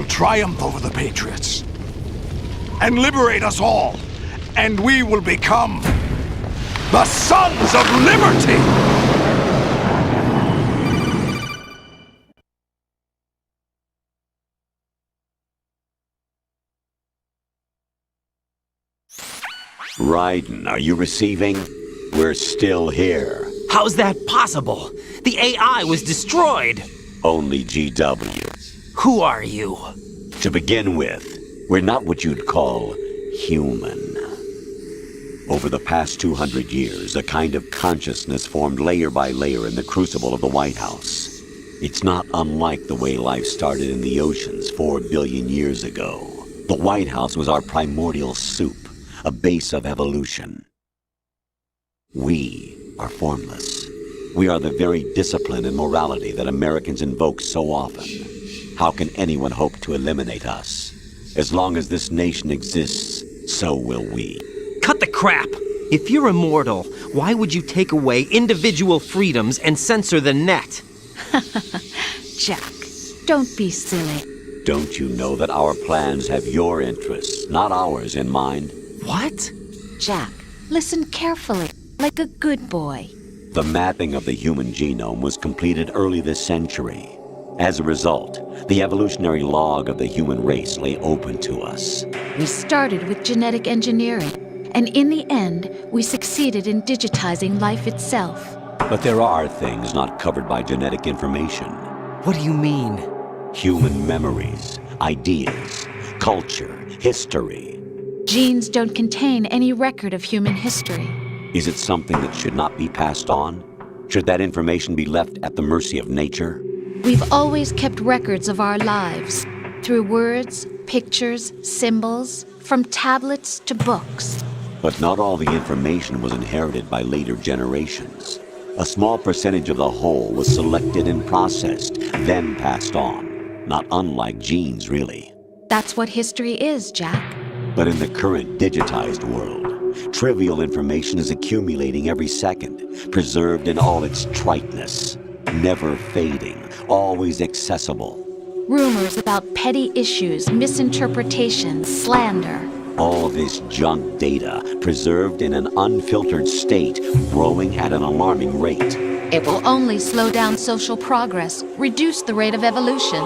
triumph over the Patriots and liberate us all, and we will become the Sons of Liberty! Raiden, are you receiving? We're still here. How's that possible? The AI was destroyed! Only GW. Who are you? To begin with, we're not what you'd call human. Over the past 200 years, a kind of consciousness formed layer by layer in the crucible of the White House. It's not unlike the way life started in the oceans 4 billion years ago. The White House was our primordial soup, a base of evolution. We are formless. We are the very discipline and morality that Americans invoke so often. How can anyone hope to eliminate us? As long as this nation exists, so will we. Cut the crap! If you're immortal, why would you take away individual freedoms and censor the net? Jack, don't be silly. Don't you know that our plans have your interests, not ours, in mind? What? Jack, listen carefully, like a good boy. The mapping of the human genome was completed early this century. As a result, the evolutionary log of the human race lay open to us. We started with genetic engineering, and in the end, we succeeded in digitizing life itself. But there are things not covered by genetic information. What do you mean? Human memories, ideas, culture, history. Genes don't contain any record of human history. Is it something that should not be passed on? Should that information be left at the mercy of nature? We've always kept records of our lives, through words, pictures, symbols, from tablets to books. But not all the information was inherited by later generations. A small percentage of the whole was selected and processed, then passed on. Not unlike genes, really. That's what history is, Jack. But in the current digitized world, trivial information is accumulating every second, preserved in all its triteness, never fading, always accessible. Rumors about petty issues, misinterpretations, slander. All this junk data, preserved in an unfiltered state, growing at an alarming rate. It will only slow down social progress, reduce the rate of evolution.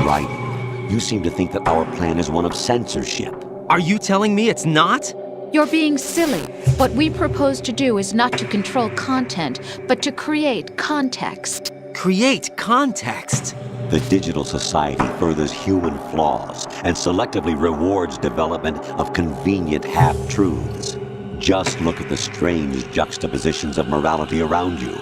Raiden, you seem to think that our plan is one of censorship. Are you telling me it's not? You're being silly. What we propose to do is not to control content, but to create context. Create context? The digital society furthers human flaws and selectively rewards development of convenient half-truths. Just look at the strange juxtapositions of morality around you.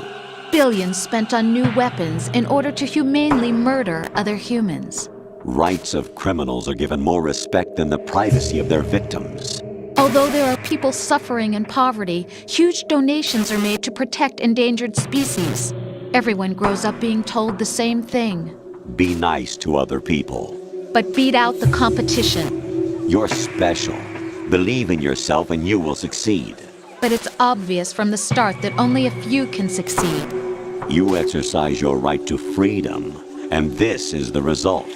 Billions spent on new weapons in order to humanely murder other humans. Rights of criminals are given more respect than the privacy of their victims. Although there are people suffering in poverty, huge donations are made to protect endangered species. Everyone grows up being told the same thing. Be nice to other people. But beat out the competition. You're special. Believe in yourself and you will succeed. But it's obvious from the start that only a few can succeed. You exercise your right to freedom, and this is the result.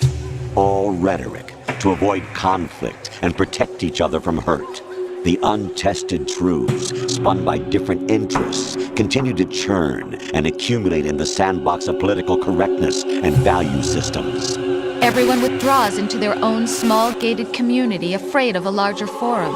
All rhetoric to avoid conflict and protect each other from hurt. The untested truths, spun by different interests, continue to churn and accumulate in the sandbox of political correctness and value systems. Everyone withdraws into their own small gated community, afraid of a larger forum.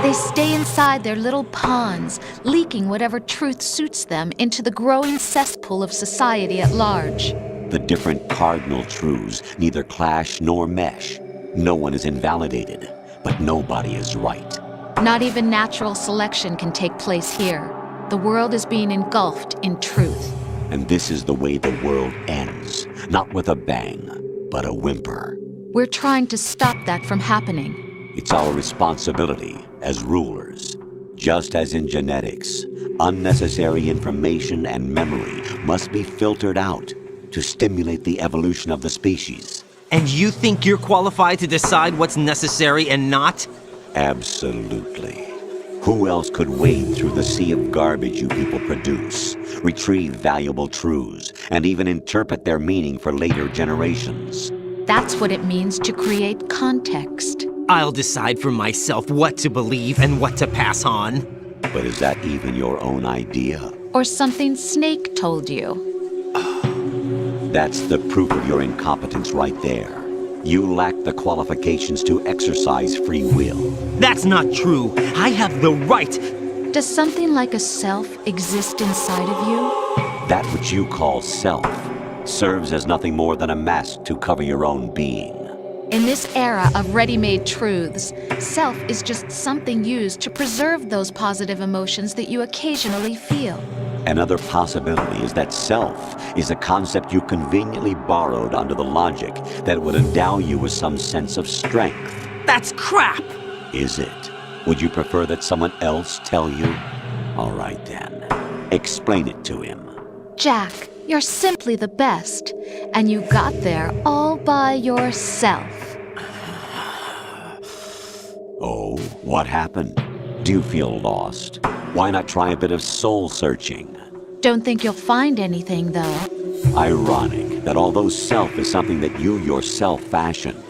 They stay inside their little ponds, leaking whatever truth suits them into the growing cesspool of society at large. The different cardinal truths neither clash nor mesh. No one is invalidated, but nobody is right. Not even natural selection can take place here. The world is being engulfed in truth. And this is the way the world ends. Not with a bang, but a whimper. We're trying to stop that from happening. It's our responsibility as rulers. Just as in genetics, unnecessary information and memory must be filtered out to stimulate the evolution of the species. And you think you're qualified to decide what's necessary and not? Absolutely. Who else could wade through the sea of garbage you people produce, retrieve valuable truths, and even interpret their meaning for later generations? That's what it means to create context. I'll decide for myself what to believe and what to pass on. But is that even your own idea? Or something Snake told you. That's the proof of your incompetence right there. You lack the qualifications to exercise free will. That's not true. I have the right. Does something like a self exist inside of you? That which you call self serves as nothing more than a mask to cover your own being. In this era of ready-made truths, self is just something used to preserve those positive emotions that you occasionally feel. Another possibility is that self is a concept you conveniently borrowed under the logic that would endow you with some sense of strength. That's crap! Is it? Would you prefer that someone else tell you? All right then. Explain it to him. Jack, you're simply the best, and you got there all by yourself. Oh, what happened? Do you feel lost? Why not try a bit of soul searching? Don't think you'll find anything, though. Ironic that although self is something that you yourself fashioned,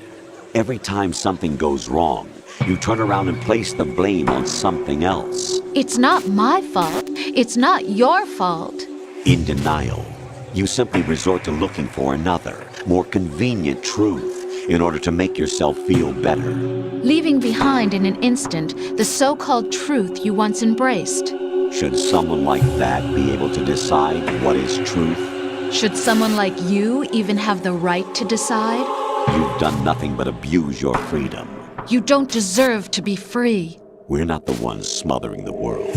every time something goes wrong, you turn around and place the blame on something else. It's not my fault. It's not your fault. In denial, you simply resort to looking for another, more convenient truth in order to make yourself feel better. Leaving behind in an instant the so-called truth you once embraced. Should someone like that be able to decide what is truth? Should someone like you even have the right to decide? You've done nothing but abuse your freedom. You don't deserve to be free. We're not the ones smothering the world.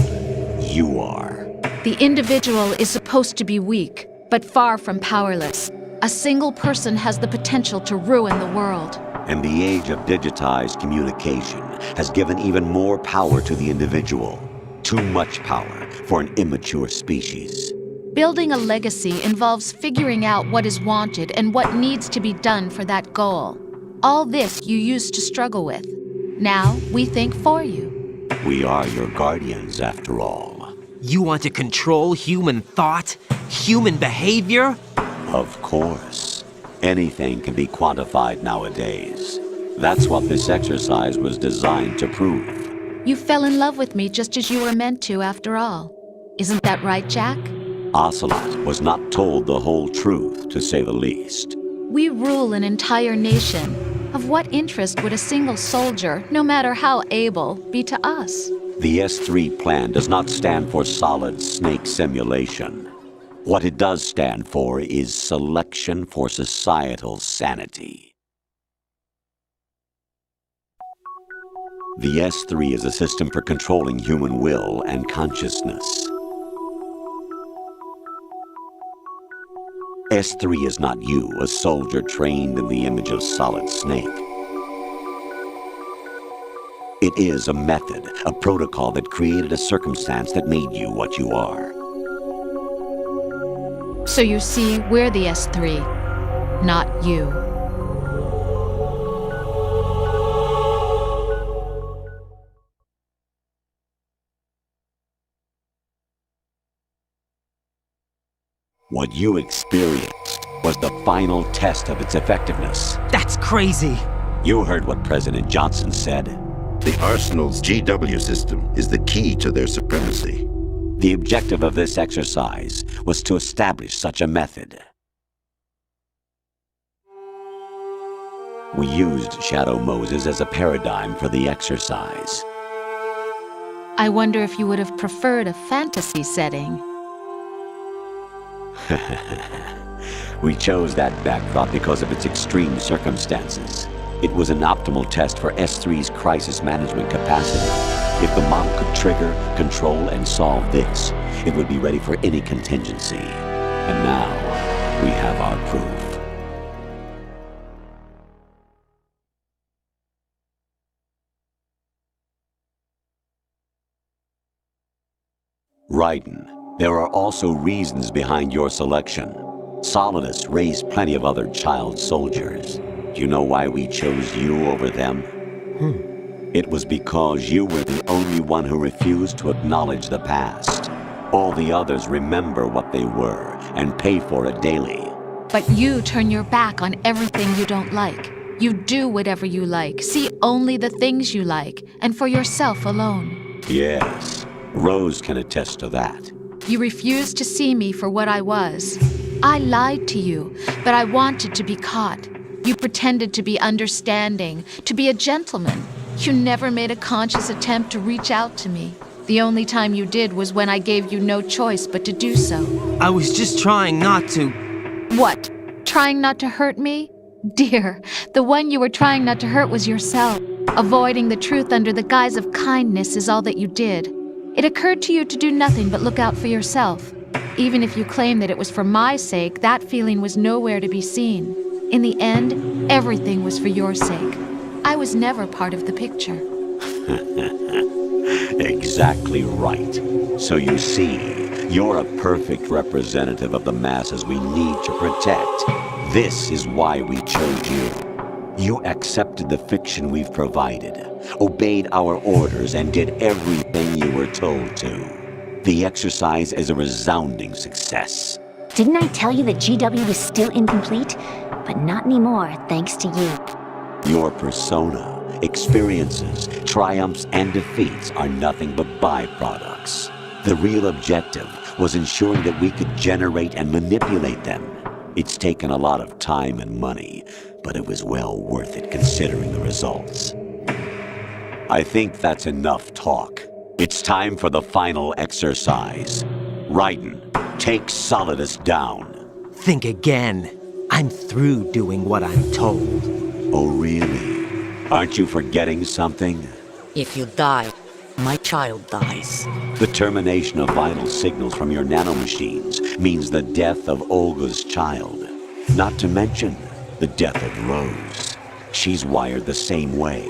You are. The individual is supposed to be weak, but far from powerless. A single person has the potential to ruin the world. And the age of digitized communication has given even more power to the individual. Too much power for an immature species. Building a legacy involves figuring out what is wanted and what needs to be done for that goal. All this you used to struggle with. Now we think for you. We are your guardians, after all. You want to control human thought? Human behavior? Of course. Anything can be quantified nowadays. That's what this exercise was designed to prove. You fell in love with me just as you were meant to, after all. Isn't that right, Jack? Ocelot was not told the whole truth, to say the least. We rule an entire nation. Of what interest would a single soldier, no matter how able, be to us? The S3 plan does not stand for solid snake simulation. What it does stand for is selection for societal sanity. The S3 is a system for controlling human will and consciousness. S3 is not you, a soldier trained in the image of Solid Snake. It is a method, a protocol that created a circumstance that made you what you are. So you see, we're the S3, not you. What you experienced was the final test of its effectiveness. That's crazy. You heard what President Johnson said. The Arsenal's GW system is the key to their supremacy. The objective of this exercise was to establish such a method. We used Shadow Moses as a paradigm for the exercise. I wonder if you would have preferred a fantasy setting. We chose that backdrop because of its extreme circumstances. It was an optimal test for S3's crisis management capacity. If the model could trigger, control, and solve this, it would be ready for any contingency. And now, we have our proof. Raiden, there are also reasons behind your selection. Solidus raised plenty of other child soldiers. Do you know why we chose you over them? It was because you were the only one who refused to acknowledge the past. All the others remember what they were and pay for it daily. But you turn your back on everything you don't like. You do whatever you like, see only the things you like, and for yourself alone. Yes, Rose can attest to that. You refused to see me for what I was. I lied to you, but I wanted to be caught. You pretended to be understanding, to be a gentleman. You never made a conscious attempt to reach out to me. The only time you did was when I gave you no choice but to do so. I was just trying not to. What? Trying not to hurt me? Dear, the one you were trying not to hurt was yourself. Avoiding the truth under the guise of kindness is all that you did. It occurred to you to do nothing but look out for yourself. Even if you claim that it was for my sake, that feeling was nowhere to be seen. In the end, everything was for your sake. I was never part of the picture. Exactly right. So you see, you're a perfect representative of the masses we need to protect. This is why we chose you. You accepted the fiction we've provided, obeyed our orders, and did everything you were told to. The exercise is a resounding success. Didn't I tell you that GW was still incomplete? But not anymore, thanks to you. Your persona, experiences, triumphs, and defeats are nothing but byproducts. The real objective was ensuring that we could generate and manipulate them. It's taken a lot of time and money, but it was well worth it considering the results. I think that's enough talk. It's time for the final exercise. Raiden, take Solidus down. Think again. I'm through doing what I'm told. Oh, really? Aren't you forgetting something? If you die, my child dies. The termination of vital signals from your nanomachines means the death of Olga's child. Not to mention the death of Rose. She's wired the same way.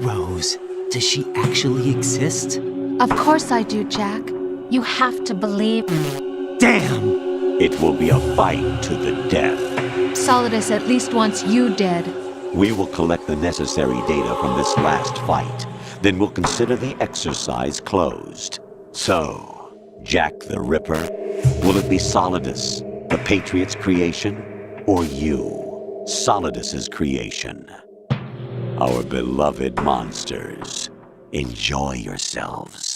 Rose, does she actually exist? Of course I do, Jack. You have to believe me. Damn! It will be a fight to the death. Solidus at least wants you dead. We will collect the necessary data from this last fight. Then we'll consider the exercise closed. So, Jack the Ripper, will it be Solidus, the Patriot's creation, or you, Solidus's creation? Our beloved monsters, enjoy yourselves.